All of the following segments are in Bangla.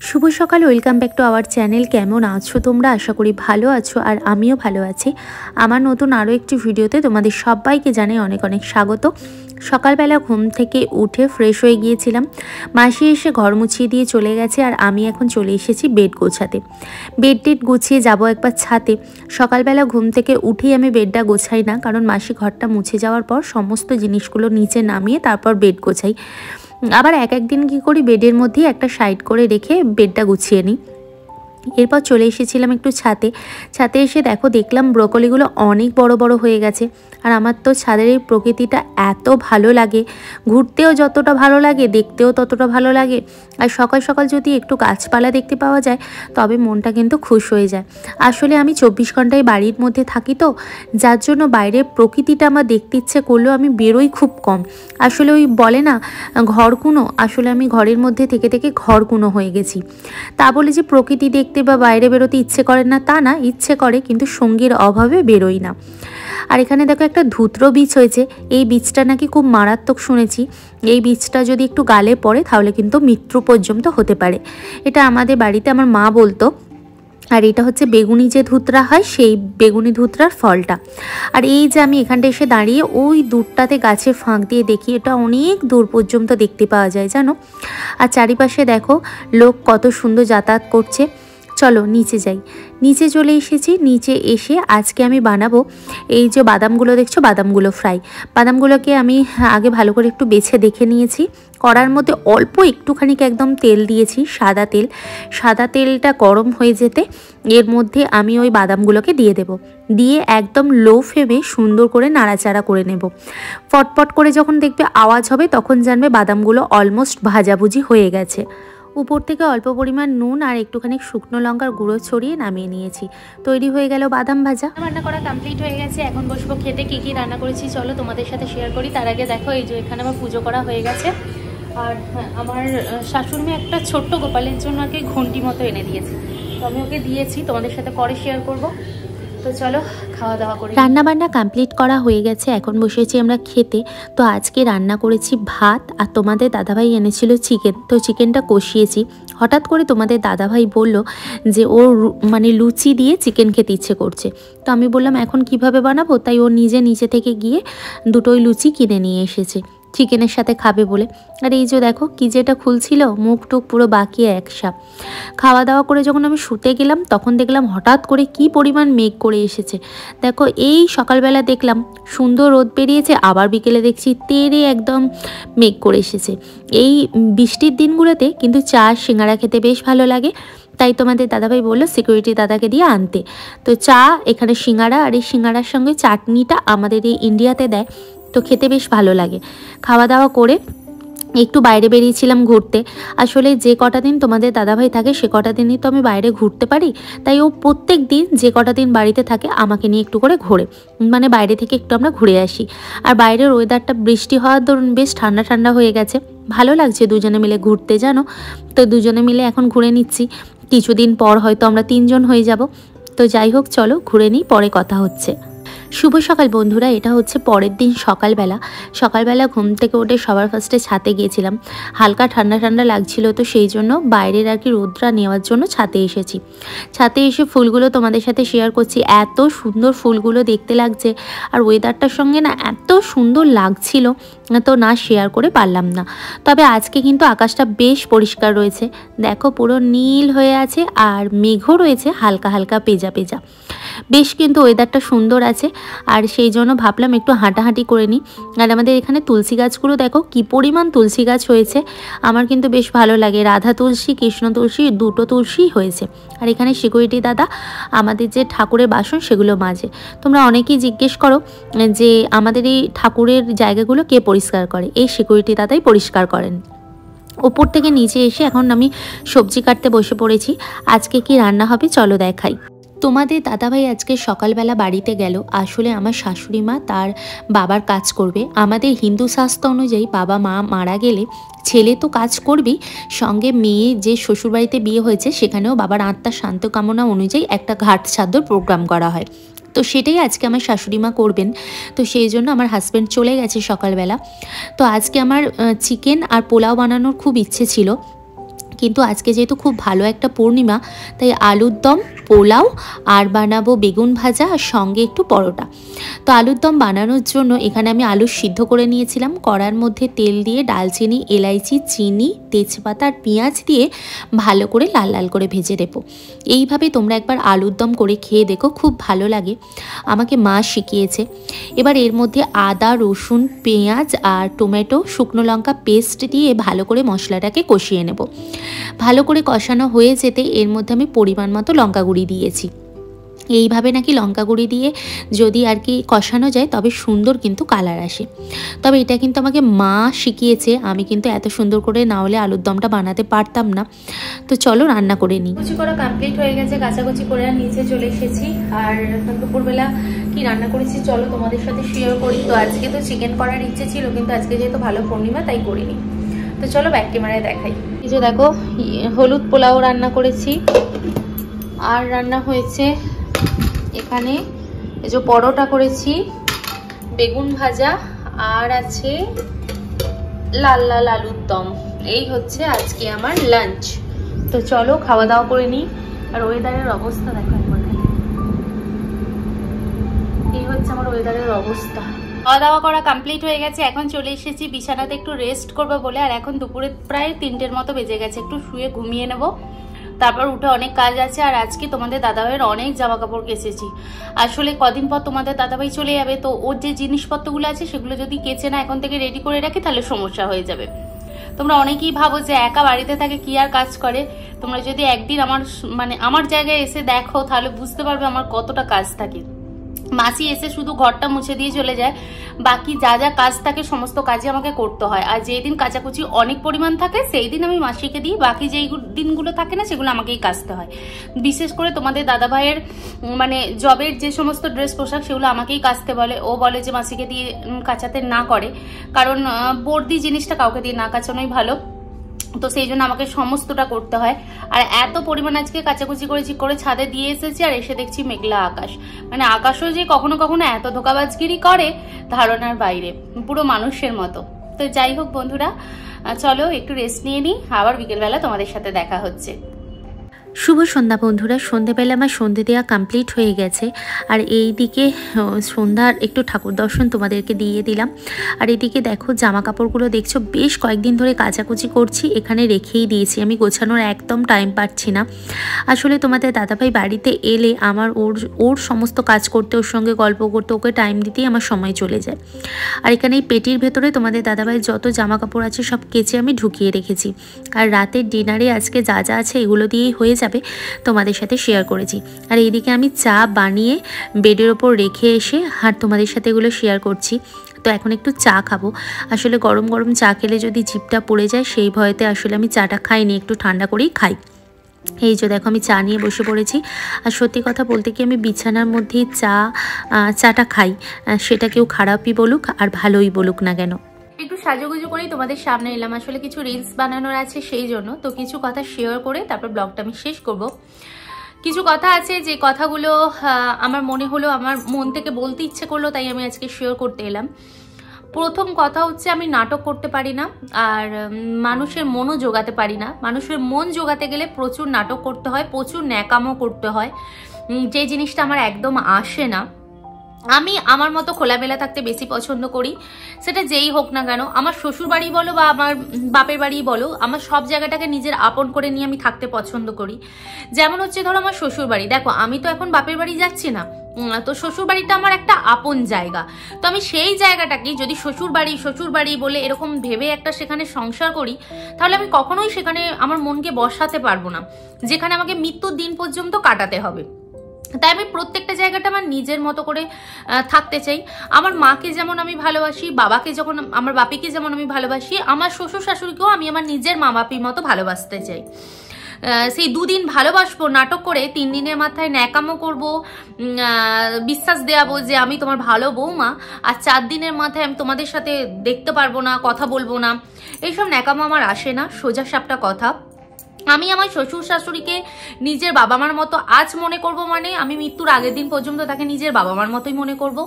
শুভ সকাল, welcome back to our channel. কেমন আছো তোমরা? আশা করি ভালো আছো, আর আমিও ভালো আছি। আমার নতুন আরও একটি ভিডিওতে তোমাদের সবাইকে জানাই অনেক অনেক স্বাগত। সকালবেলা ঘুম থেকে উঠে ফ্রেশ হয়ে গিয়েছিলাম, মাসি এসে ঘর মুছিয়ে দিয়ে চলে গেছে, আর আমি এখন চলে এসেছি বেড গোছাতে। বেড টেড গুছিয়ে যাব একবার ছাদে। সকালবেলা ঘুম থেকে উঠেই আমি বেডটা গোছাই না, কারণ মাসি ঘরটা মুছে যাওয়ার পর সমস্ত জিনিসগুলো নিচে নামিয়ে তারপর বেড গোছাই। আবার এক একদিন কী করি, বেডের মধ্যেই একটা সাইড করে রেখে বেডটা গুছিয়ে নিই। এরপর চলে এসেছিলাম একটু ছাদে এসে দেখলাম ব্রোকলিগুলো অনেক বড় বড় হয়ে গেছে। আর আমার তো ছাদের এই প্রকৃতিটা এত ভালো লাগে, ঘুরতেও যতটা ভালো লাগে দেখতেও ততটা ভালো লাগে। আর সকাল সকাল যদি একটু গাছপালা দেখতে পাওয়া যায় তবে মনটা কিন্তু খুশ হয়ে যায়। আসলে আমি 24 ঘন্টায় বাড়ির মধ্যে থাকি, তো যার জন্য বাইরের প্রকৃতিটা আমার দেখতে ইচ্ছে করলেও আমি বেরোই খুব কম। আসলে ওই বলে না ঘরকুনো, আসলে আমি ঘরের মধ্যে থেকে থেকে ঘরকুনো হয়ে গেছি। তা বলে যে প্রকৃতি দেখতে বা বাইরে বেরোতে ইচ্ছে করে না তা না, ইচ্ছে করে, কিন্তু সঙ্গীর অভাবে বেরোই না। আর এখানে দেখো একটা ধুত্র বীজ হয়েছে। এই বীজটা নাকি খুব মারাত্মক শুনেছি। এই বীজটা যদি একটু গালে পড়ে তাহলে কিন্তু মৃত্যু পর্যন্ত হতে পারে, এটা আমাদের বাড়িতে আমার মা বলতো। আর এটা হচ্ছে বেগুনি যে ধুতরা হয়, সেই বেগুনি ধুতরার ফলটা। আর এই যে আমি এখানটা এসে দাঁড়িয়ে ওই দূরটাতে গাছের ফাঁক দিয়ে দেখি, এটা অনেক দূর পর্যন্ত দেখতে পাওয়া যায় জানো। আর চারিপাশে দেখো লোক কত সুন্দর যাতায়াত করছে। চলো নিচে যাই। নিচে চলে এসেছি। নিচে এসে আজকে আমি বানাবো এই যে বাদামগুলো দেখছো, বাদামগুলো ফ্রাই। বাদামগুলোকে আমি আগে ভালো করে একটু বেছে দেখে নিয়েছি। কড়ার মধ্যে অল্প একটুখানি একদম তেল দিয়েছি, সাদা তেলটা গরম হয়ে যেতে এর মধ্যে আমি ওই বাদামগুলোকে দিয়ে দেব। দিয়ে একদম লো ফ্লেমে সুন্দর করে নাড়াচাড়া করে নেব। পটপট করে যখন দেখবে আওয়াজ হবে তখন জানবে বাদামগুলো অলমোস্ট ভাজাভুজি হয়ে গেছে। উপর থেকে অল্প পরিমাণ নুন আর একটুখানি শুকনো লঙ্কার গুঁড়ো ছড়িয়ে নামিয়ে নিয়েছি। তৈরি হয়ে গেল বাদাম ভাজা। রান্না করা কমপ্লিট হয়ে গেছে, এখন বসবো খেতে। কী কী রান্না করেছি চলো তোমাদের সাথে শেয়ার করি। তার আগে দেখো এই যে এখানে আমার পুজো করা হয়ে গেছে। আর আমার শাশুড়ি মেয়ে একটা ছোট্ট গোপালের জন্য আর কি ঘন্টি মতো এনে দিয়েছি, তো আমি ওকে দিয়েছি, তোমাদের সাথে পরে শেয়ার করব। তো চলো খাওয়া দাওয়া করি। রান্না বান্না কমপ্লিট করা হয়ে গেছে, এখন বসেছি আমরা খেতে। তো আজকে রান্না করেছি ভাত, আর তোমাদের দাদাভাই এনেছিল চিকেন, তো চিকেনটা কষিয়েছি। হঠাৎ করে তোমাদের দাদাভাই বলল যে ওর মানে লুচি দিয়ে চিকেন খেতে ইচ্ছে করছে। তো আমি বললাম এখন কিভাবে বানাবো, তাই ও নিচে থেকে গিয়ে দুটোই লুচি কিনে নিয়ে এসেছে চিকেনের সাথে খাবে বলে। আর এই যে দেখো কি যেটা খুলছিল, মুখ টুক পুরো বাকি একসাপ। খাওয়া দাওয়া করে যখন আমি শুতে গেলাম তখন দেখলাম হঠাৎ করে কি পরিমাণ মেঘ করে এসেছে। দেখো এই সকালবেলা দেখলাম সুন্দর রোদ বেরিয়েছে, আবার বিকেলে দেখছি তেড়ে একদম মেঘ করে এসেছে। এই বৃষ্টির দিনগুলোতে কিন্তু চা সিঙ্গারা খেতে বেশ ভালো লাগে, তাই তোমাদের দাদাভাই বললো সিকিউরিটি দাদাকে দিয়ে আনতে। তো চা এখানে সিঙ্গারা, আর এই সিঙ্গারার সঙ্গে চাটনিটা আমাদের এই ইন্ডিয়াতে দেয়, তো খেতে বেশ ভালো লাগে। খাওয়া দাওয়া করে একটু বাইরে বেরিয়েছিলাম ঘুরতে। আসলে যে কটা দিন তোমাদের দাদাভাই থাকে সে কটা দিনই তো আমি বাইরে ঘুরতে পারি, তাই ও প্রত্যেক দিন যে কটা দিন বাড়িতে থাকে আমাকে নিয়ে একটু করে ঘোরে, মানে বাইরে থেকে একটু আমরা ঘুরে আসি। আর বাইরের ওয়েদারটা বৃষ্টি হওয়ার দরুন বেশ ঠান্ডা ঠান্ডা হয়ে গেছে, ভালো লাগছে দুজনে মিলে ঘুরতে জানো। তো দুজনে মিলে এখন ঘুরে নিচ্ছি, কিছুদিন পর হয়তো আমরা 3 জন হয়ে যাব। তো যাই হোক চলো ঘুরে নিই, পরে কথা হচ্ছে। শুভ সকাল বন্ধুরা, এটা হচ্ছে পরের দিন সকালবেলা ঘুম থেকে উঠে সবার ফার্স্টে ছাদে গিয়েছিলাম। হালকা ঠান্ডা ঠান্ডা লাগছিল, তো সেই জন্য বাইরের আর কি রোদটা নেওয়ার জন্য ছাদে এসেছি। ছাদে এসে ফুলগুলো তোমাদের সাথে শেয়ার করছি। এত সুন্দর ফুলগুলো দেখতে লাগছে, আর ওয়েদারটার সঙ্গে না এত সুন্দর লাগছিল, তো না শেয়ার করে পারলাম না। তবে আজকে কিন্তু আকাশটা বেশ পরিষ্কার রয়েছে, দেখো পুরো নীল হয়ে আছে, আর মেঘও রয়েছে হালকা হালকা পেজা পেজা। বেশ কিন্তু ওয়েদারটা সুন্দর আছে, আর সেই জন্য ভাবলাম একটু হাঁটাহাঁটি করে নিই। আর আমাদের এখানে তুলসী গাছগুলো দেখো কি পরিমাণ তুলসী গাছ হয়েছে, আমার কিন্তু বেশ ভালো লাগে। রাধা তুলসী, কৃষ্ণ তুলসী, দুটো তুলসী হয়েছে। আর এখানে সিকিউরিটি দাদা আমাদের যে ঠাকুরের বাসন সেগুলো মাজে। তোমরা অনেকেই জিজ্ঞেস করো যে আমাদের এই ঠাকুরের জায়গাগুলো কে পরিষ্কার করে, এই সিকিউরিটি দাদাই পরিষ্কার করেন। ওপর থেকে নিচে এসে এখন আমি সবজি কাটতে বসে পড়েছি। আজকে কি রান্না হবে চলো দেখাই। তোমাদের দাদাভাই আজকে সকালবেলা বাড়িতে গেল। আসলে আমার শাশুড়ি মা তার বাবার কাজ করবে। আমাদের হিন্দু শাস্ত্র অনুযায়ী বাবা মা মারা গেলে ছেলে তো কাজ করবেই, সঙ্গে মেয়ে যে শ্বশুরবাড়িতে বিয়ে হয়েছে সেখানেও বাবার আত্মার শান্ত কামনা অনুযায়ী একটা ঘাট ছাদ্যর প্রোগ্রাম করা হয়। তো সেটাই আজকে আমার শাশুড়ি মা করবেন। তো সেই জন্য আমার হাজব্যান্ড চলে গেছে সকালবেলা। তো আজকে আমার চিকেন আর পোলাও বানানোর খুব ইচ্ছে ছিল, কিন্তু আজকে যেহেতু খুব ভালো একটা পূর্ণিমা, তাই আলুর দম, পোলাও আর বানাবো বেগুন ভাজা আর সঙ্গে একটু পরোটা। তো আলুর দম বানানোর জন্য এখানে আমি আলু সিদ্ধ করে নিয়েছিলাম। কড়ার মধ্যে তেল দিয়ে দালচিনি, এলাইচি, চিনি, তেজপাতা আর পেঁয়াজ দিয়ে ভালো করে লাল লাল করে ভেজে নেবো। এইভাবে তোমরা একবার আলুর দম করে খেয়ে দেখো, খুব ভালো লাগে, আমাকে মা শিখিয়েছে। এবার এর মধ্যে আদা, রসুন, পেঁয়াজ আর টমেটো, শুকনো লঙ্কা পেস্ট দিয়ে ভালো করে মশলাটাকে কষিয়ে নেব। ভালো করে কষানো হয়ে যেতে এর মধ্যে আমি পরিমাণ মতো লঙ্কা গুঁড়ি দিয়েছি। এইভাবে নাকি লঙ্কা গুঁড়ি দিয়ে যদি আর কি কষানো যায় তবে সুন্দর কিন্তু কালার আসে। তবে এটা কিন্তু আমাকে মা শিখিয়েছে, আমি কিন্তু এত সুন্দর করে না হলে আলুর দমটা বানাতে পারতাম না। তো চলো রান্না করে নিই। কুচি করা কমপ্লিট হয়ে গেছে, কাঁচাকুচি করে আর নিচে চলে এসেছি। আর দুপুরবেলা কি রান্না করেছি চলো তোমাদের সাথে শেয়ার করি। তো আজকে তো চিকেন করার ইচ্ছে ছিল, কিন্তু আজকে যেহেতু ভালো পূর্ণিমা তাই করিনি। তো চলো ব্যাক ক্যামেরায় দেখাই। এই যে দেখো, হলুদ পোলাও রান্না করেছি, আর রান্না হয়েছে এখানে এই যে পরোটা করেছি, বেগুন ভাজা, আর আছে লাল লাল আলুর দম। এই হচ্ছে আজকে আমার লাঞ্চ। তো চলো খাওয়া দাওয়া করে নিই। আর ওয়েদারের অবস্থা দেখো, এই হচ্ছে আমার ওয়েদারের অবস্থা। খাওয়া দাওয়া করা কমপ্লিট হয়ে গেছে, এখন চলে এসেছি বিছানাতে একটু রেস্ট করবো বলে। আর এখন দুপুরে প্রায় 3টের মতো বেজে গেছে, একটু শুয়ে ঘুমিয়ে নেবো, তারপর উঠে অনেক কাজ আছে। আর আজকে তোমাদের দাদাভাইয়ের অনেক জামা কাপড় কেচেছি। আসলে কদিন পর তোমাদের দাদাভাই চলে যাবে, তো ওর যে জিনিসপত্রগুলো আছে সেগুলো যদি কেচে না এখন থেকে রেডি করে রাখি তাহলে সমস্যা হয়ে যাবে। তোমরা অনেকেই ভাবো যে একা বাড়িতে থাকে কি আর কাজ করে। তোমরা যদি একদিন আমার জায়গায় এসে দেখো তাহলে বুঝতে পারবে আমার কতটা কাজ থাকে। মাসি এসে শুধু ঘরটা মুছে দিয়ে চলে যায়, বাকি যা যা কাজ থাকে সমস্ত কাজই আমাকে করতে হয়। আর যেই দিন কাচাকুচি অনেক পরিমাণ থাকে সেই দিন আমি মাসিকে দিই, বাকি যেই দিনগুলো থাকে না সেগুলো আমাকেই কাচতে হয়। বিশেষ করে তোমাদের দাদাভাইয়ের জবের যে সমস্ত ড্রেস পোশাক সেগুলো আমাকেই কাচতে বলে। ও বলে যে মাসিকে দিয়ে কাচাতে না করে, কারণ বর্দি জিনিসটা কাউকে দিয়ে না কাচানোই ভালো। তো সেই জন্য আমাকে সমস্তটা করতে হয়। আর এত পরিমাণ আজকে কাচাকুচি করে ছাদে দিয়ে এসেছি, আর এসে দেখছি মেঘলা আকাশ। আকাশও যে কখনো কখনো এত ধোকাবাজগিরি করে ধারণার বাইরে, পুরো মানুষের মতো। তো যাই হোক বন্ধুরা, চলো একটু রেস্ট নিয়ে নিই, আবার বিকেলবেলা তোমাদের সাথে দেখা হচ্ছে। শুভ সন্ধ্যা বন্ধুরা। সন্ধ্যেবেলা আমার সন্ধ্যে দেওয়া কমপ্লিট হয়ে গেছে। আর এই দিকে সন্ধ্যার একটু ঠাকুর দর্শন তোমাদেরকে দিয়ে দিলাম। আর এদিকে দেখো জামা কাপড়গুলো দেখছো বেশ কয়েকদিন ধরে কাচাকুচি করছি, এখানে রেখেই দিয়েছি। আমি গোছানোর একদম টাইম পাচ্ছি না। আসলে তোমাদের দাদাভাই বাড়িতে এলে আমার ওর সমস্ত কাজ করতে, ওর সঙ্গে গল্প করতে, ওকে টাইম দিতেই আমার সময় চলে যায়। আর এখানে এই পেটির ভেতরে তোমাদের দাদাভাই যত জামা কাপড় আছে সব কেচে আমি ঢুকিয়ে রেখেছি। আর রাতের ডিনারে আজকে যা যা আছে এগুলো দিয়েই হয়ে যাবে, তোমাদের সাথে শেয়ার করেছি। আর এইদিকে আমি চা বানিয়ে বেডের ওপর রেখে এসে আর তোমাদের সাথে এগুলো শেয়ার করছি। তো এখন একটু চা খাবো। আসলে গরম গরম চা খেলে যদি জিভটা পড়ে যায় সেই ভয়েতে আসলে আমি চাটা খাইনি, একটু ঠান্ডা করেই খাই। এই যে দেখো আমি চা নিয়ে বসে পড়েছি। আর সত্যি কথা বলতে কি আমি বিছানার মধ্যেই চাটা খাই, সেটা কেউ খারাপই বলুক আর ভালোই বলুক না কেন। একটু সাজুগুজু করেই তোমাদের সামনে এলাম, আসলে কিছু রিলস বানানোর আছে সেই জন্য। তো কিছু কথা শেয়ার করে তারপর ব্লগটা আমি শেষ করব। কিছু কথা আছে যে কথাগুলো আমার মনে হলো, আমার মন থেকে বলতে ইচ্ছে করলো, তাই আমি আজকে শেয়ার করতে এলাম। প্রথম কথা হচ্ছে আমি নাটক করতে পারি না, আর মানুষের মনও জোগাতে পারি না। মানুষের মন জোগাতে গেলে প্রচুর নাটক করতে হয়, প্রচুর ন্যাকামও করতে হয়, যে জিনিসটা আমার একদম আসে না। আমি আমার মতো খোলামেলা থাকতে বেশি পছন্দ করি, সেটা যেই হোক না কেন, আমার শ্বশুর বাড়ি বলো বা আমার বাপের বাড়ি বলো, আমার সব জায়গাটাকে নিজের আপন করে নিয়ে আমি থাকতে পছন্দ করি। যেমন হচ্ছে ধরো আমার শ্বশুর বাড়ি, দেখো আমি তো এখন বাপের বাড়ি যাচ্ছি না, তো শ্বশুর বাড়িটা আমার একটা আপন জায়গা। তো আমি সেই জায়গাটাকে যদি শ্বশুর বাড়ি বলে এরকম ভেবে একটা সেখানে সংসার করি, তাহলে আমি কখনোই সেখানে আমার মনকে বসাতে পারবো না, যেখানে আমাকে মৃত্যুর দিন পর্যন্ত কাটাতে হবে। তাই আমি প্রত্যেকটা জায়গাটা আমার নিজের মতো করে থাকতে চাই। আমার মাকে যেমন আমি ভালোবাসি, আমার বাপিকে যেমন আমি ভালোবাসি, আমার শ্বশুর শাশুড়িকেও আমি আমার নিজের মা বাপির মতো ভালোবাসতে চাই। সেই দুদিন ভালোবাসবো নাটক করে, 3 দিনের মাথায় ন্যাকামো করবো, বিশ্বাস দেওয়াবো যে আমি তোমার ভালো বৌমা, আর 4 দিনের মাথায় আমি তোমাদের সাথে দেখতে পারবো না, কথা বলবো না। এইসব ন্যাকামো আমার আসে না, সোজা সাপটা কথা। আমি আমার শ্বশুর শাশুড়িকে নিজের বাবা মার মতো আজ মনে করব, মানে আমি মৃত্যুর আগের দিন পর্যন্ত তাকে নিজের বাবা মার মতোই মনে করব।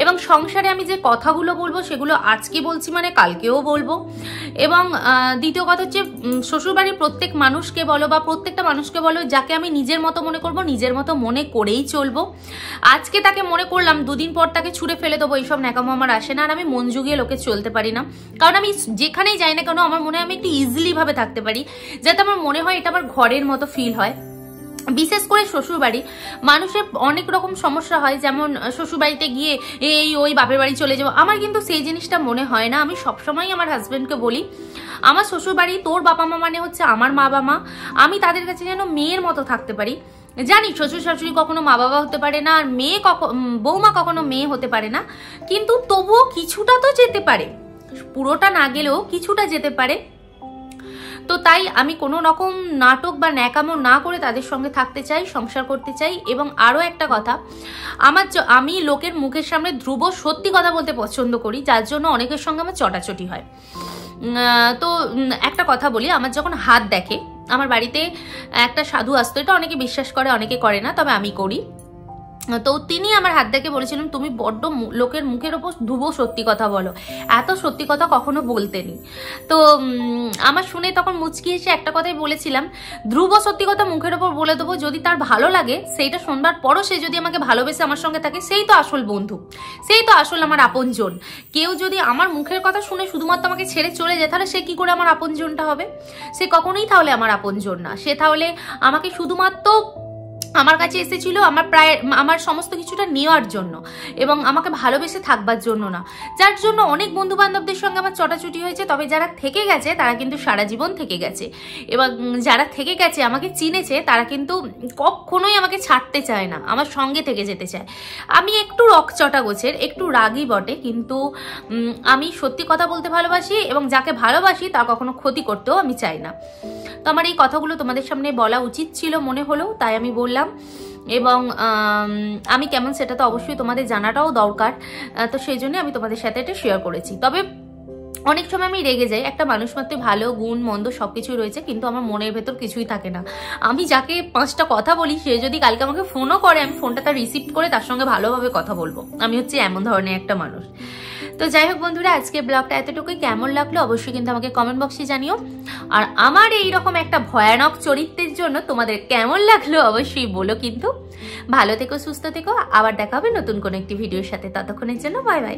এবং সংসারে আমি যে কথাগুলো বলবো সেগুলো আজকে বলছি মানে কালকেও বলবো। এবং দ্বিতীয় কথা হচ্ছে শ্বশুরবাড়ির প্রত্যেক মানুষকে বলো বা প্রত্যেকটা মানুষকে বলো, যাকে আমি নিজের মতো মনে করব নিজের মতো মনে করেই চলবো। আজকে তাকে মনে করলাম, দুদিন পর তাকে ছুঁড়ে ফেলে দেবো, এইসব ন্যাকামো আমার আসে না। আর আমি মন জুগিয়ে লোকে চলতে পারি না, কারণ আমি যেখানেই যাই না কেন আমার মনে হয় আমি একটু ইজিলি ভাবে থাকতে পারি, যাতে আমার মনে হয় এটা আমার ঘরের মতো ফিল হয়। বিশেষ করে শ্বশুরবাড়ি মানুষের অনেক রকম সমস্যা হয়, যেমন শ্বশুরবাড়িতে গিয়ে এই ওই বাপের বাড়ি চলে যাবো, আমার কিন্তু সেই জিনিসটা মনে হয় না। আমি সবসময় আমার হাজবেন্ডকে বলি, আমার শ্বশুরবাড়ি তোর বাবা মা মানে হচ্ছে আমার মা বাবা মা, আমি তাদের কাছে যেন মেয়ের মতো থাকতে পারি। জানি শ্বশুর শাশুড়ি কখনো মা বাবা হতে পারে না, আর মেয়ে বৌমা কখনো মেয়ে হতে পারে না, কিন্তু তবুও কিছুটা তো যেতে পারে, পুরোটা না গেলেও কিছুটা যেতে পারে। তো তাই আমি কোনো রকম নাটক বা ন্যাকামো না করে তাদের সঙ্গে থাকতে চাই, সংসার করতে চাই। এবং আরও একটা কথা, আমি লোকের মুখের সামনে ধ্রুব সত্যি কথা বলতে পছন্দ করি, যার জন্য অনেকের সঙ্গে আমার চটাচটি হয়। তো একটা কথা বলি, আমার যখন হাত দেখে, আমার বাড়িতে একটা সাধু আসতো, এটা অনেকে বিশ্বাস করে অনেকে করে না, তবে আমি করি। তো তিনি আমার হাত দেখে বলেছিলেন, তুমি বড্ড লোকের মুখের ওপর ধ্রুব সত্যি কথা বলো, এত সত্যি কথা কখনো বলতেনি। তো আমার শুনে তখন মুচকি এসে একটা কথাই বলেছিলাম, ধ্রুব সত্যি কথা মুখের ওপর বলে দেবো, যদি তার ভালো লাগে সেইটা শোনবার পরও সে যদি আমাকে ভালোবেসে আমার সঙ্গে থাকে, সেই তো আসল বন্ধু, সেই তো আসল আমার আপনজন। কেউ যদি আমার মুখের কথা শুনে শুধুমাত্র আমাকে ছেড়ে চলে যায়, তাহলে সে কি করে আমার আপনজনটা হবে? সে কখনোই তাহলে আমার আপনজন না। সে তাহলে আমাকে শুধুমাত্র আমার কাছে এসেছিল আমার সমস্ত কিছুটা নেওয়ার জন্য এবং আমাকে ভালোবেসে থাকবার জন্য না, যার জন্য অনেক বন্ধু বান্ধবদের সঙ্গে আমার চটাচুটি হয়েছে। তবে যারা থেকে গেছে তারা কিন্তু সারা জীবন থেকে গেছে, এবং যারা থেকে গেছে আমাকে চিনেছে তারা কিন্তু কখনোই আমাকে ছাড়তে চায় না, আমার সঙ্গে থেকে যেতে চায়। আমি একটু রকচটা গোছের, একটু রাগী বটে, কিন্তু আমি সত্যি কথা বলতে ভালোবাসি এবং যাকে ভালোবাসি তা কখনো ক্ষতি করতেও আমি চাই না। তো আমার এই কথাগুলো তোমাদের সামনে বলা উচিত ছিল মনে হলো, তাই আমি বললাম। এবং আমি কেমন সেটা তো অবশ্যই তোমাদের জানাটাও দরকার, তো সেই জন্য আমি তোমাদের সাথে এটা শেয়ার করেছি। তবে অনেক সময় আমি রেগে যাই, একটা মানুষ মাত্র ভালো গুণ মন্দ সবকিছুই রয়েছে, কিন্তু আমার মনের ভেতর কিছুই থাকে না। আমি যাকে 5টা কথা বলি, সে যদি কালকে আমাকে ফোনও করে, আমি ফোনটা তার রিসিভ করে তার সঙ্গে ভালোভাবে কথা বলবো। আমি হচ্ছে এমন ধরনের একটা মানুষ। তো যাই হোক বন্ধুরা, আজকে ব্লগটা এতটুকুই। কেমন লাগলো অবশ্যই কিন্তু আমাকে কমেন্ট বক্সে জানিও। আর আমার এইরকম একটা ভয়ানক চরিত্রের জন্য তোমাদের কেমন লাগলো অবশ্যই বলো কিন্তু। ভালো থেকো, সুস্থ থেকো, আবার দেখা হবে নতুন কোনো একটি ভিডিওর সাথে। ততক্ষণের জন্য বাই বাই।